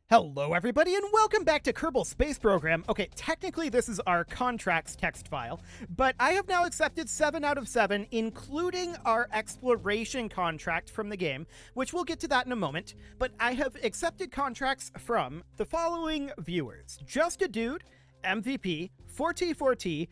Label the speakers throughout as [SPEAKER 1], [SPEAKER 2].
[SPEAKER 1] Hello everybody and welcome back to Kerbal Space Program. Okay, technically this is our contracts text file, but I have now accepted 7 out of 7, including our exploration contract from the game, which we'll get to that in a moment. But I have accepted contracts from the following viewers: Just a Dude, MVP, 4T4T,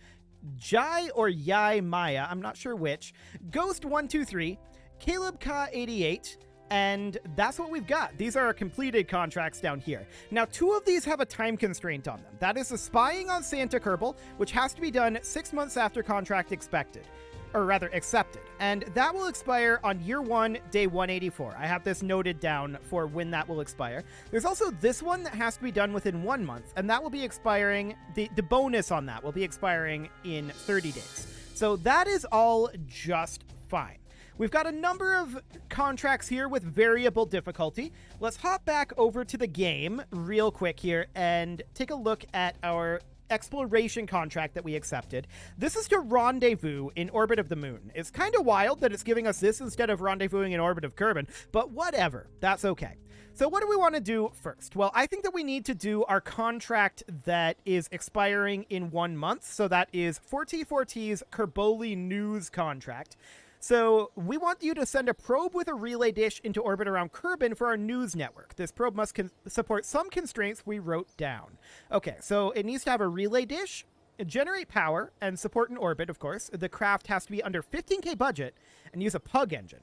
[SPEAKER 1] Jai or Yai Maya, I'm not sure which, Ghost123, Caleb K88, and that's what we've got. These are our completed contracts down here. Now, 2 of these have a time constraint on them. That is the spying on Santa Kerbal, which has to be done 6 months after contract expected. Or rather, accepted. And that will expire on year 1, day 184. I have this noted down for when that will expire. There's also this one that has to be done within 1 month, and that will be expiring, the bonus on that will be expiring in 30 days. So that is all just fine. We've got a number of contracts here with variable difficulty. Let's hop back over to the game real quick here and take a look at our exploration contract that we accepted. This is to rendezvous in orbit of the moon. It's kind of wild that it's giving us this instead of rendezvousing in orbit of Kerbin, but whatever, that's okay. So what do we want to do first? Well, I think that we need to do our contract that is expiring in 1 month. So that is 4T4T's Kerboli News contract. So we want you to send a probe with a relay dish into orbit around Kerbin for our news network. This probe must support some constraints we wrote down. Okay, so it needs to have a relay dish, generate power, and support an orbit, of course. The craft has to be under 15K budget and use a pug engine.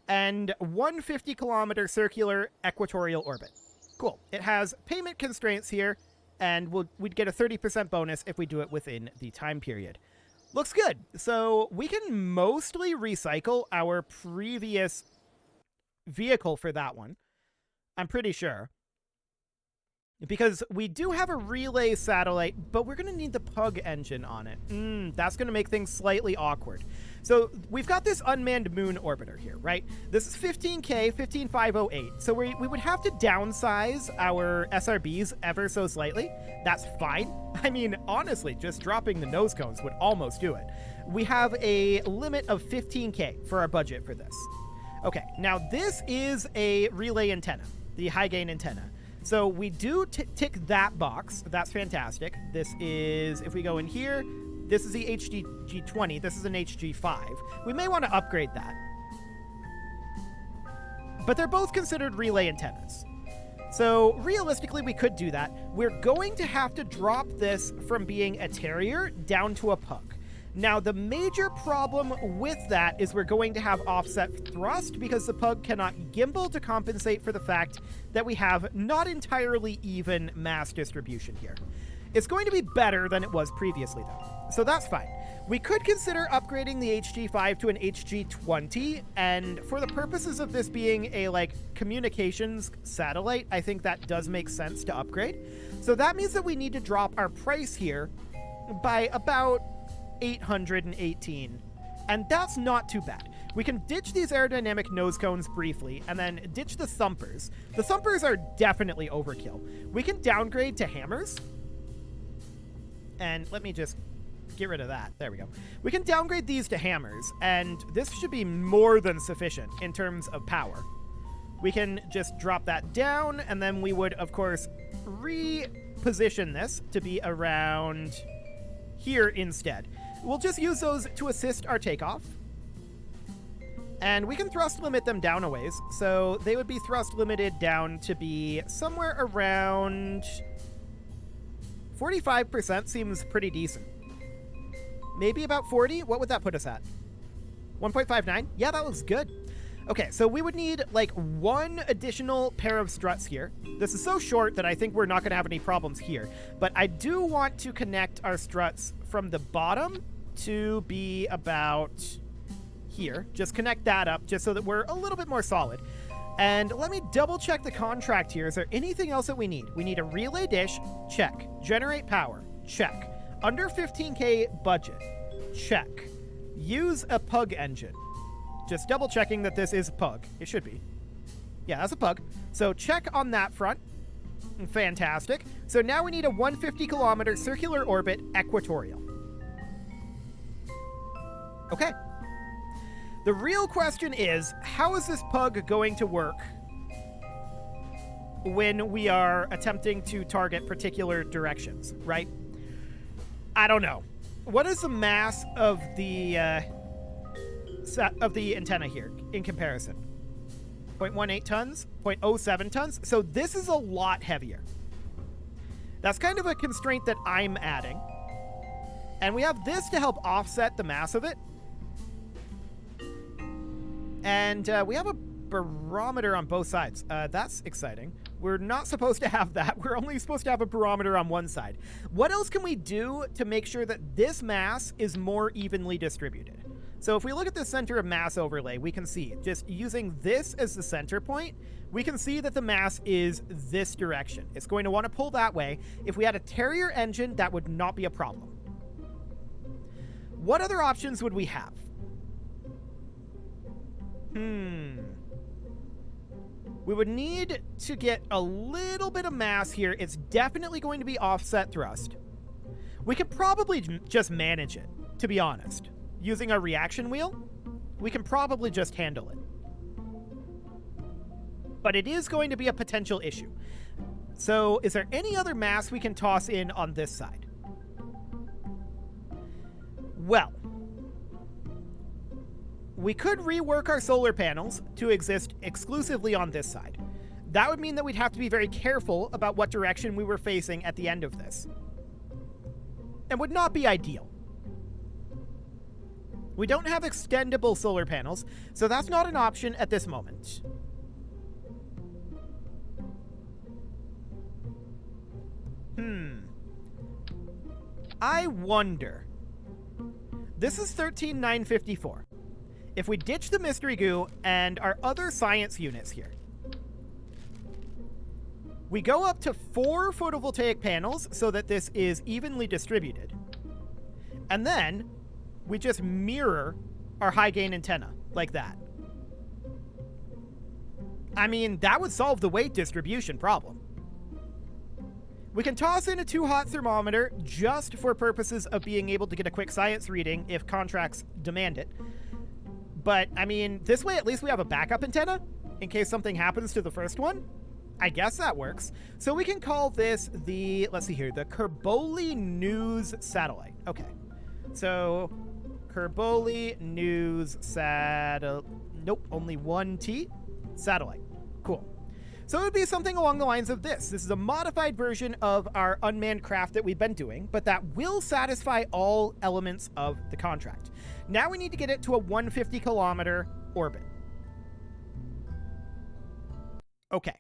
[SPEAKER 1] And 150-kilometer circular equatorial orbit. Cool. It has payment constraints here, and we'd get a 30% bonus if we do it within the time period. Looks good. So we can mostly recycle our previous vehicle for that one, I'm pretty sure. Because we do have a relay satellite, but we're going to need the pug engine on it. That's going to make things slightly awkward. So we've got this unmanned moon orbiter here, right? This is 15K, 15508. So we would have to downsize our SRBs ever so slightly. That's fine. I mean, honestly, just dropping the nose cones would almost do it. We have a limit of 15K for our budget for this. Okay, now this is a relay antenna, the high gain antenna. So we do tick that box. That's fantastic. This is, if we go in here, this is the HG20. This is an HG5. We may want to upgrade that. But they're both considered relay antennas. So realistically, we could do that. We're going to have to drop this from being a terrier down to a pug. Now, the major problem with that is we're going to have offset thrust because the pug cannot gimbal to compensate for the fact that we have not entirely even mass distribution here. It's going to be better than it was previously, though, so that's fine. We could consider upgrading the HG5 to an HG20, and for the purposes of this being a, communications satellite, I think that does make sense to upgrade. So that means that we need to drop our price here by about 818, and that's not too bad. We can ditch these aerodynamic nose cones briefly and then ditch the thumpers. The thumpers are definitely overkill. We can downgrade to hammers, and let me just get rid of that. There we go. We can downgrade these to hammers, and this should be more than sufficient in terms of power. We can just drop that down, and then we would, of course, reposition this to be around here instead. We'll just use those to assist our takeoff. And we can thrust limit them down a ways. So they would be thrust limited down to be somewhere around 45% seems pretty decent. Maybe about 40? What would that put us at? 1.59? Yeah, that looks good. Okay, so we would need one additional pair of struts here. This is so short that I think we're not going to have any problems here. But I do want to connect our struts from the bottom to be about here. Just connect that up just so that we're a little bit more solid. And let me double check the contract here. Is there anything else that we need? We need a relay dish. Check. Generate power. Check. Under 15K budget. Check. Use a pug engine. Just double checking that this is a pug. It should be. Yeah, that's a pug. So check on that front. Fantastic. So now we need a 150-kilometer circular orbit equatorial. Okay. The real question is, how is this pug going to work when we are attempting to target particular directions, right? I don't know. What is the mass of the antenna here in comparison? 0.18 tons, 0.07 tons. So this is a lot heavier. That's kind of a constraint that I'm adding. And we have this to help offset the mass of it. And we have a barometer on both sides. That's exciting. We're not supposed to have that. We're only supposed to have a barometer on one side. What else can we do to make sure that this mass is more evenly distributed? So if we look at the center of mass overlay, we can see, just using this as the center point, we can see that the mass is this direction. It's going to want to pull that way. If we had a Terrier engine, that would not be a problem. What other options would we have? We would need to get a little bit of mass here. It's definitely going to be offset thrust. We could probably just manage it, to be honest. Using our reaction wheel, we can probably just handle it. But it is going to be a potential issue. So is there any other mass we can toss in on this side? Well, we could rework our solar panels to exist exclusively on this side. That would mean that we'd have to be very careful about what direction we were facing at the end of this. And would not be ideal. We don't have extendable solar panels, so that's not an option at this moment. I wonder. This is 13,954. If we ditch the mystery goo and our other science units here, we go up to 4 photovoltaic panels so that this is evenly distributed. And then we just mirror our high gain antenna like that. I mean, that would solve the weight distribution problem. We can toss in a too hot thermometer just for purposes of being able to get a quick science reading if contracts demand it. But, I mean, this way at least we have a backup antenna in case something happens to the first one. I guess that works. So we can call this the, let's see here, the Kerbal News Satellite. Okay. So, Kerbal News Satellite. Nope, only one T. Satellite. Cool. So it would be something along the lines of this. This is a modified version of our unmanned craft that we've been doing, but that will satisfy all elements of the contract. Now we need to get it to a 150-kilometer orbit. Okay.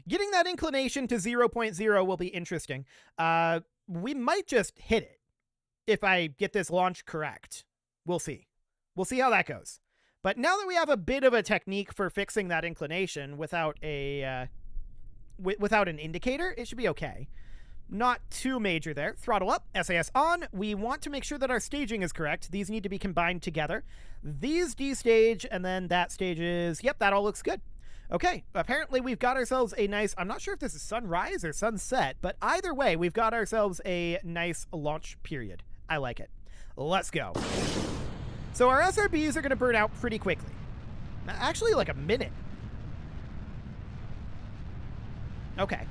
[SPEAKER 1] Getting that inclination to 0.0 will be interesting. We might just hit it if I get this launch correct. We'll see. We'll see how that goes. But now that we have a bit of a technique for fixing that inclination without a without an indicator, it should be okay. Not too major there. Throttle up, SAS on. We want to make sure that our staging is correct. These need to be combined together. These destage, and then that stages. Yep, that all looks good. Okay, apparently we've got ourselves a nice, I'm not sure if this is sunrise or sunset, but either way, we've got ourselves a nice launch period. I like it. Let's go. So our SRBs are going to burn out pretty quickly. Actually, like a minute. Okay.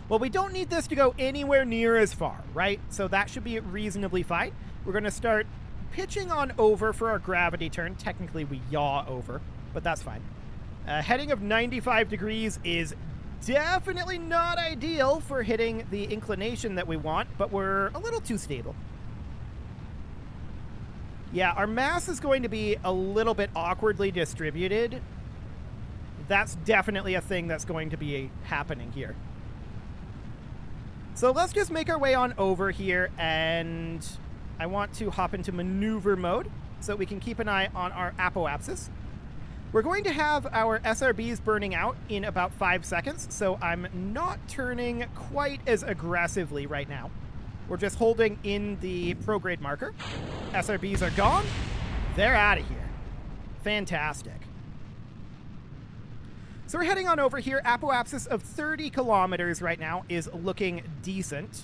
[SPEAKER 1] Well, we don't need this to go anywhere near as far, right? So that should be reasonably fine. We're going to start pitching on over for our gravity turn. Technically, we yaw over, but that's fine. Heading of 95 degrees is definitely not ideal for hitting the inclination that we want, but we're a little too stable. Yeah, our mass is going to be a little bit awkwardly distributed. That's definitely a thing that's going to be happening here. So let's just make our way on over here, and I want to hop into maneuver mode so we can keep an eye on our apoapsis. We're going to have our SRBs burning out in about 5 seconds, so I'm not turning quite as aggressively right now. We're just holding in the prograde marker. SRBs are gone. They're out of here. Fantastic. So we're heading on over here. Apoapsis of 30 kilometers right now is looking decent.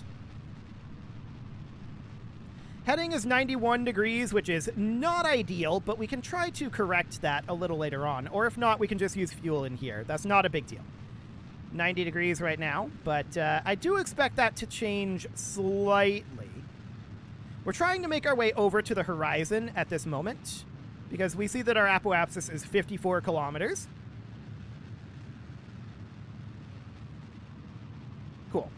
[SPEAKER 1] Heading is 91 degrees, which is not ideal, but we can try to correct that a little later on. Or if not, we can just use fuel in here. That's not a big deal. 90 degrees right now, but I do expect that to change slightly. We're trying to make our way over to the horizon at this moment, because we see that our apoapsis is 54 kilometers. Cool.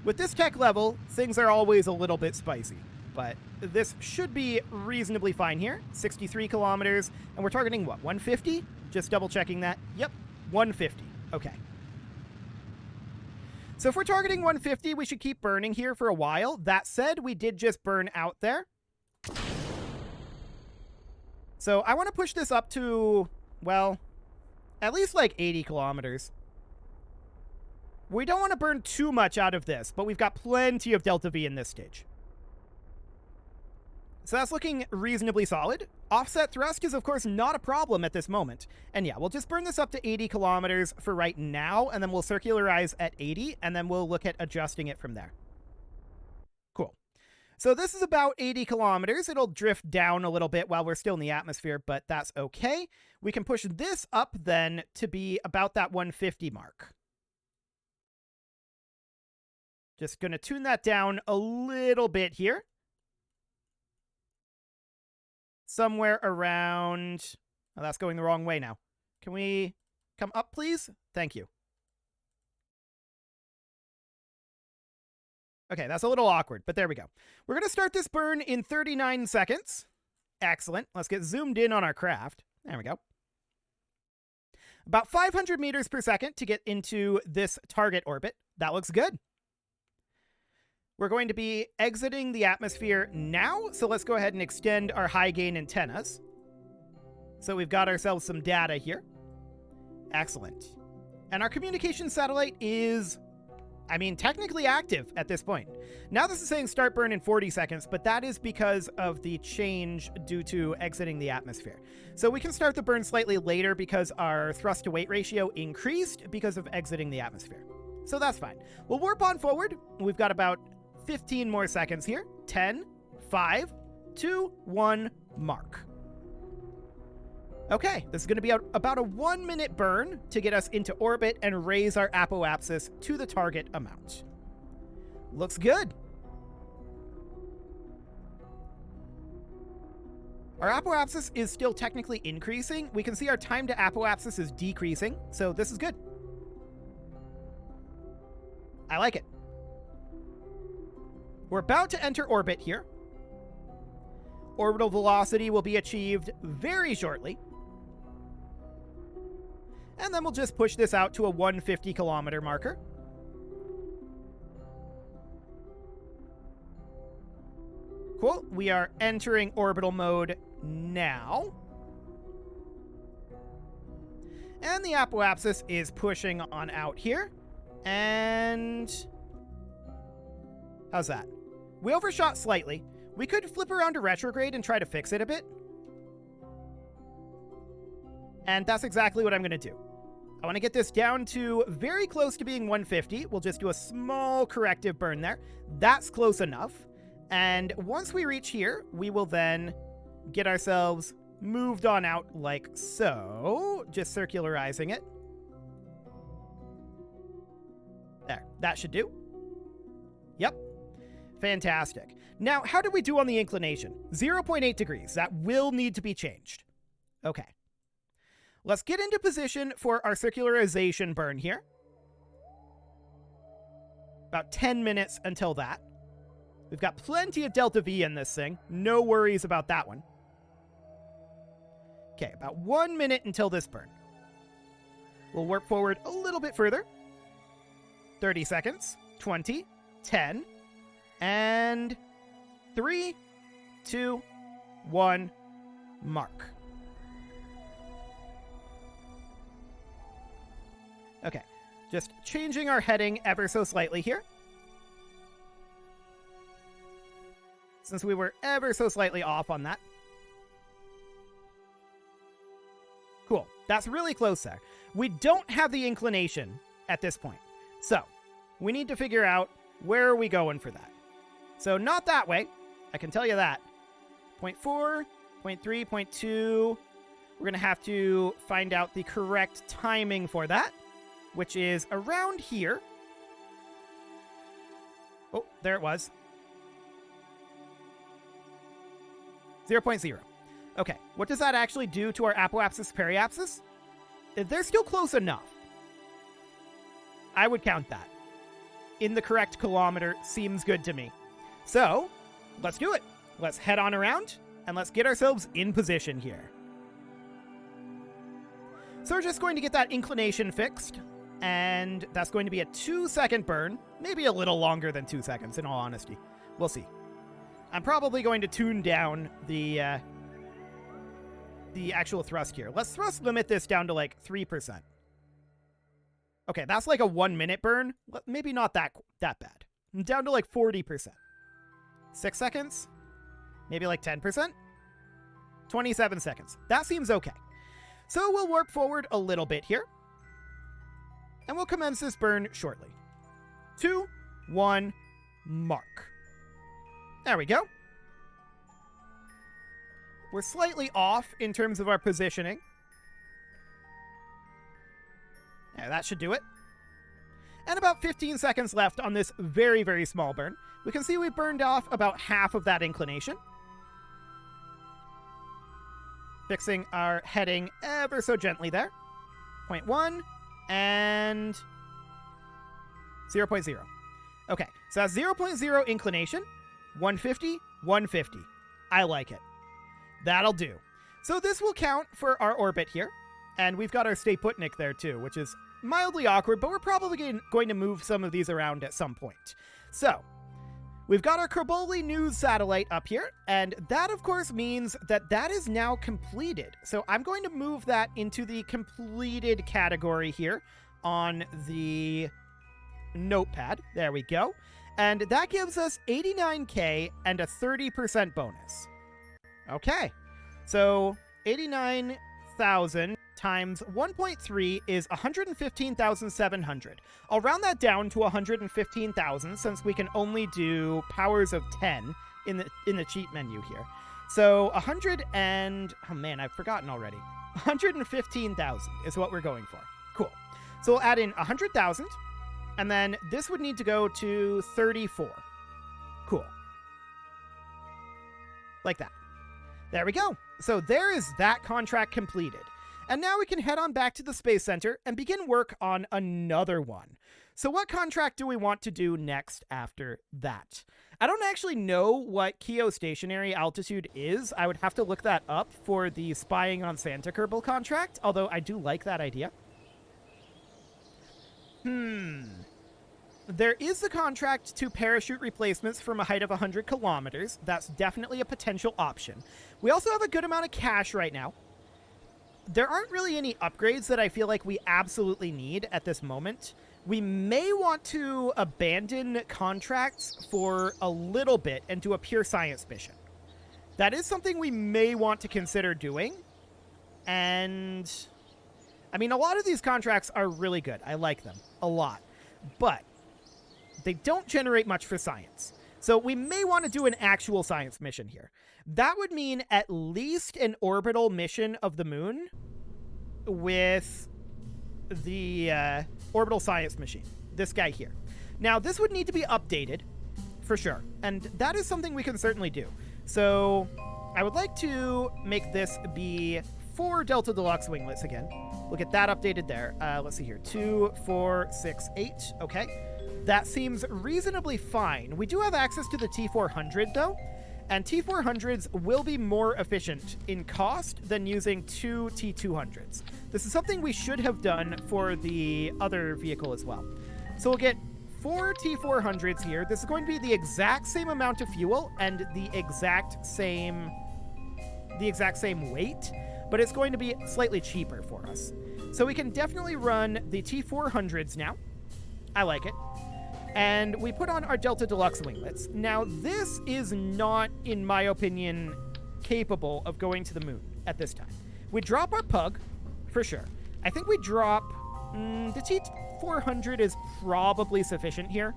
[SPEAKER 1] With this tech level, things are always a little bit spicy, but this should be reasonably fine here. 63 kilometers, and we're targeting what, 150? Just double checking that. Yep, 150. Okay. So if we're targeting 150, we should keep burning here for a while. That said, we did just burn out there. So I want to push this up to, well, at least like 80 kilometers. We don't want to burn too much out of this, but we've got plenty of delta V in this stage. So that's looking reasonably solid. Offset thrust is, of course, not a problem at this moment. And yeah, we'll just burn this up to 80 kilometers for right now, and then we'll circularize at 80, and then we'll look at adjusting it from there. Cool. So this is about 80 kilometers. It'll drift down a little bit while we're still in the atmosphere, but that's okay. We can push this up then to be about that 150 mark. Just going to tune that down a little bit here. Somewhere around... Oh, that's going the wrong way now. Can we come up, please? Thank you. Okay, that's a little awkward, but there we go. We're going to start this burn in 39 seconds. Excellent. Let's get zoomed in on our craft. There we go. About 500 meters per second to get into this target orbit. That looks good. We're going to be exiting the atmosphere now, so let's go ahead and extend our high gain antennas. So we've got ourselves some data here. Excellent. And our communication satellite is, I mean, technically active at this point. Now this is saying start burn in 40 seconds, but that is because of the change due to exiting the atmosphere. So we can start the burn slightly later because our thrust to weight ratio increased because of exiting the atmosphere. So that's fine. We'll warp on forward. We've got about 15 more seconds here. 10, 5, 2, 1, mark. Okay, this is going to be about a 1-minute burn to get us into orbit and raise our apoapsis to the target amount. Looks good. Our apoapsis is still technically increasing. We can see our time to apoapsis is decreasing, so this is good. I like it. We're about to enter orbit here. Orbital velocity will be achieved very shortly. And then we'll just push this out to a 150 kilometer marker. Cool. We are entering orbital mode now. And the apoapsis is pushing on out here. And how's that? We overshot slightly. We could flip around to retrograde and try to fix it a bit. And that's exactly what I'm going to do. I want to get this down to very close to being 150. We'll just do a small corrective burn there. That's close enough. And once we reach here, we will then get ourselves moved on out like so. Just circularizing it. There, that should do. Yep. Fantastic. Now, how did we do on the inclination? 0.8 degrees. That will need to be changed. Okay. Let's get into position for our circularization burn here. About 10 minutes until that. We've got plenty of delta V in this thing. No worries about that one. Okay, about 1 minute until this burn. We'll warp forward a little bit further. 30 seconds. 20. 10. And 3, 2, 1, mark. Okay, just changing our heading ever so slightly here. Since we were ever so slightly off on that. Cool, that's really close there. We don't have the inclination at this point. So, we need to figure out where are we going for that. So not that way. I can tell you that. 0.4, 0.3, 0.2. We're going to have to find out the correct timing for that, which is around here. Oh, there it was. 0.0. Okay, what does that actually do to our apoapsis periapsis? They're still close enough. I would count that. In the correct kilometer seems good to me. So, let's do it. Let's head on around, and let's get ourselves in position here. So we're just going to get that inclination fixed, and that's going to be a 2-second burn. Maybe a little longer than 2 seconds, in all honesty. We'll see. I'm probably going to tune down the actual thrust here. Let's thrust limit this down to like 3%. Okay, that's like a 1-minute burn. Maybe not that bad. Down to like 40%. 6 seconds? Maybe like 10%? 27 seconds. That seems okay. So we'll warp forward a little bit here. And we'll commence this burn shortly. 2, 1, mark. There we go. We're slightly off in terms of our positioning. Yeah, that should do it. And about 15 seconds left on this very, very small burn. We can see we burned off about half of that inclination. Fixing our heading ever so gently there. 0.1 and 0.0. Okay, so that's 0.0 inclination. 150, 150. I like it. That'll do. So this will count for our orbit here. And we've got our stay putnik there too, which is mildly awkward, but we're probably going to move some of these around at some point. So, we've got our Kerbal news satellite up here, and that of course means that that is now completed. So I'm going to move that into the completed category here on the notepad. There we go. And that gives us 89K and a 30% bonus. Okay, so 89,000 times 1.3 is 115,700. I'll round that down to 115,000 since we can only do powers of 10 in the cheat menu here. So 100 and... oh man, I've forgotten already. 115,000 is what we're going for. Cool. So we'll add in 100,000, and then this would need to go to 34. Cool. Like that. There we go. So there is that contract completed. And now we can head on back to the Space Center and begin work on another one. So what contract do we want to do next after that? I don't actually know what geostationary altitude is. I would have to look that up for the Spying on Santa Kerbal contract, although I do like that idea. There is the contract to parachute replacements from a height of 100 kilometers. That's definitely a potential option. We also have a good amount of cash right now. There aren't really any upgrades that I feel like we absolutely need at this moment. We may want to abandon contracts for a little bit and do a pure science mission. That is something we may want to consider doing. And, I mean, a lot of these contracts are really good. I like them a lot. But they don't generate much for science. So we may want to do an actual science mission here. That would mean at least an orbital mission of the moon with the orbital science machine. This guy here. Now, this would need to be updated for sure. And that is something we can certainly do. So I would like to make this be 4 Delta Deluxe winglets again. We'll get that updated there. Let's see here. 2, 4, 6, 8. Okay. That seems reasonably fine. We do have access to the T400 though, and T400s will be more efficient in cost than using 2 T200s. This is something we should have done for the other vehicle as well. So we'll get 4 T400s here. This is going to be the exact same amount of fuel and the exact same weight, but it's going to be slightly cheaper for us. So we can definitely run the T400s now. I like it. And we put on our Delta Deluxe winglets. Now, this is not, in my opinion, capable of going to the moon at this time. We drop our Pug, for sure. I think we drop... the T400 is probably sufficient here.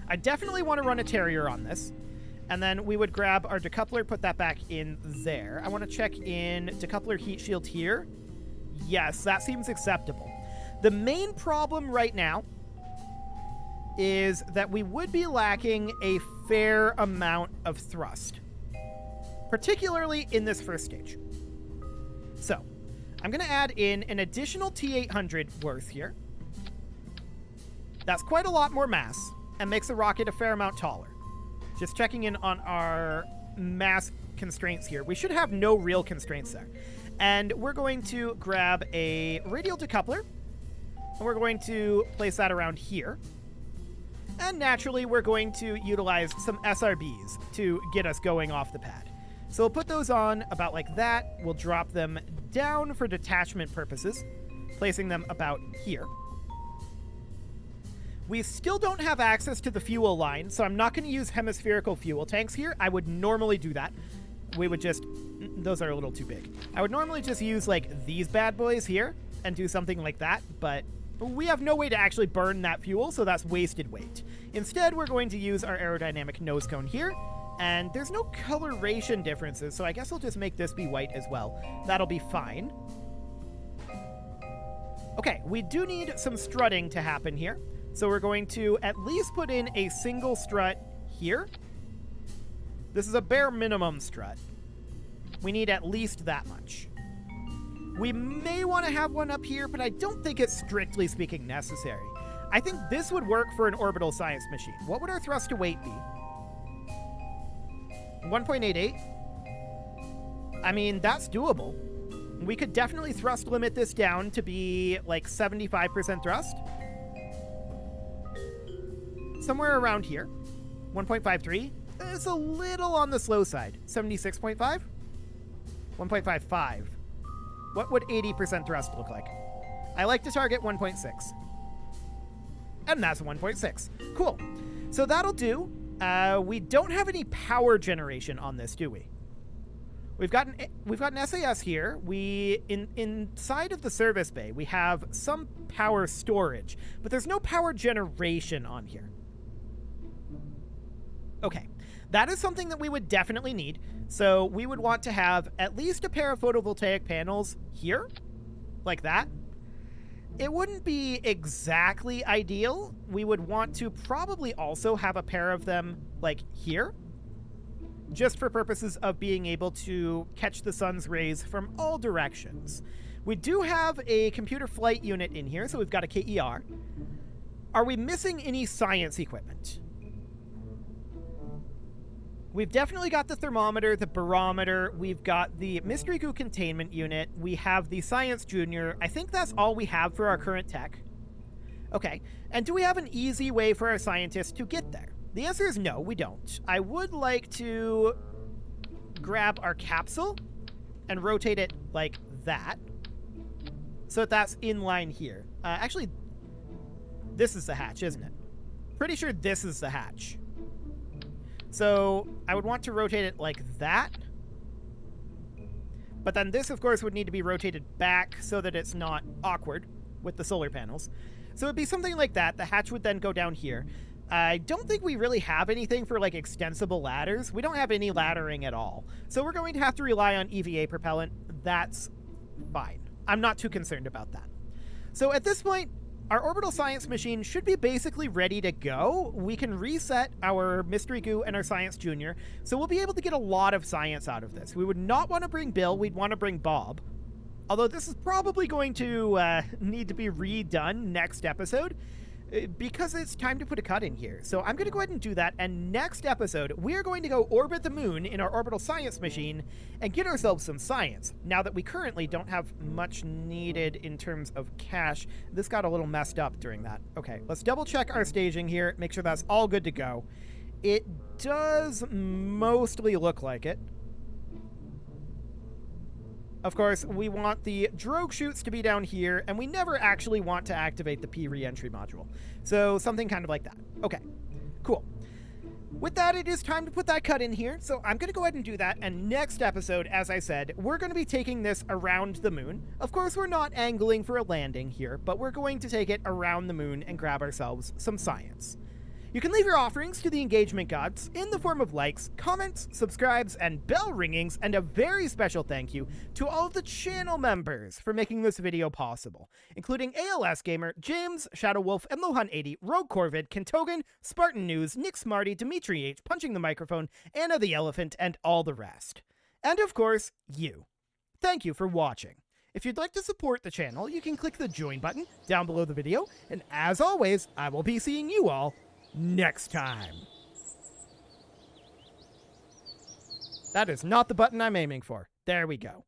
[SPEAKER 1] I definitely want to run a Terrier on this. And then we would grab our decoupler, put that back in there. I want to check in decoupler heat shield here. Yes, that seems acceptable. The main problem right now is that we would be lacking a fair amount of thrust, particularly in this first stage. So I'm going to add in an additional T800 worth here. That's quite a lot more mass and makes the rocket a fair amount taller. Just checking in on our mass constraints here. We should have no real constraints there. And we're going to grab a radial decoupler, and we're going to place that around here. And naturally, we're going to utilize some SRBs to get us going off the pad. So we'll put those on about like that. We'll drop them down for detachment purposes, placing them about here. We still don't have access to the fuel line, so I'm not going to use hemispherical fuel tanks here. I would normally do that. We would just... Those are a little too big. I would normally just use, like, these bad boys here and do something like that, but we have no way to actually burn that fuel, so that's wasted weight. Instead, we're going to use our aerodynamic nose cone here, and there's no coloration differences, so I guess I'll just make this be white as well. That'll be fine. Okay, we do need some strutting to happen here. So we're going to at least put in a single strut here. This is a bare minimum strut. We need at least that much. We may want to have one up here, but I don't think it's strictly speaking necessary. I think this would work for an orbital science machine. What would our thrust to weight be? 1.88? I mean, that's doable. We could definitely thrust limit this down to be like 75% thrust. Somewhere around here. 1.53. It's a little on the slow side. 76.5? 1.55. What would 80% thrust look like? I like to target 1.6. And that's 1.6. Cool. So that'll do. We don't have any power generation on this, do we? We've got an SAS here. Inside of the service bay, we have some power storage, but there's no power generation on here. Okay, that is something that we would definitely need. So we would want to have at least a pair of photovoltaic panels here, like that. It wouldn't be exactly ideal. We would want to probably also have a pair of them like here, just for purposes of being able to catch the sun's rays from all directions. We do have a computer flight unit in here, so we've got a KER. Are we missing any science equipment? We've definitely got the thermometer, the barometer, we've got the Mystery Goo containment unit, we have the Science Junior. I think that's all we have for our current tech. Okay, and do we have an easy way for our scientists to get there? The answer is no, we don't. I would like to grab our capsule and rotate it like that, so that that's in line here. Actually, this is the hatch, isn't it? Pretty sure this is the hatch. So I would want to rotate it like that. But then this, of course, would need to be rotated back so that it's not awkward with the solar panels. So it'd be something like that. The hatch would then go down here. I don't think we really have anything for, like, extensible ladders. We don't have any laddering at all. So we're going to have to rely on EVA propellant. That's fine. I'm not too concerned about that. So at this point, our orbital science machine should be basically ready to go. We can reset our Mystery Goo and our Science Junior, so we'll be able to get a lot of science out of this. We would not want to bring Bill, we'd want to bring Bob. Although this is probably going to need to be redone next episode, because it's time to put a cut in here. So I'm going to go ahead and do that, and next episode, we are going to go orbit the moon in our orbital science machine and get ourselves some science. Now that we currently don't have much needed in terms of cash, this got a little messed up during that. Okay, let's double check our staging here, make sure that's all good to go. It does mostly look like it. Of course, we want the drogue chutes to be down here, and we never actually want to activate the P re-entry module. So something kind of like that. Okay, cool. With that, it is time to put that cut in here, so I'm going to go ahead and do that, and next episode, as I said, we're going to be taking this around the moon. Of course, we're not angling for a landing here, but we're going to take it around the moon and grab ourselves some science. You can leave your offerings to the engagement gods in the form of likes, comments, subscribes, and bell ringings, and a very special thank you to all of the channel members for making this video possible, including ALS Gamer, James, Shadow Wolf, Mlohan80, Rogue Corvid, Kentogan, Spartan News, Nick Smarty, Dimitri H, Punching the Microphone, Anna the Elephant, and all the rest. And of course, you. Thank you for watching. If you'd like to support the channel, you can click the join button down below the video, and as always, I will be seeing you all next time. That is not the button I'm aiming for. There we go.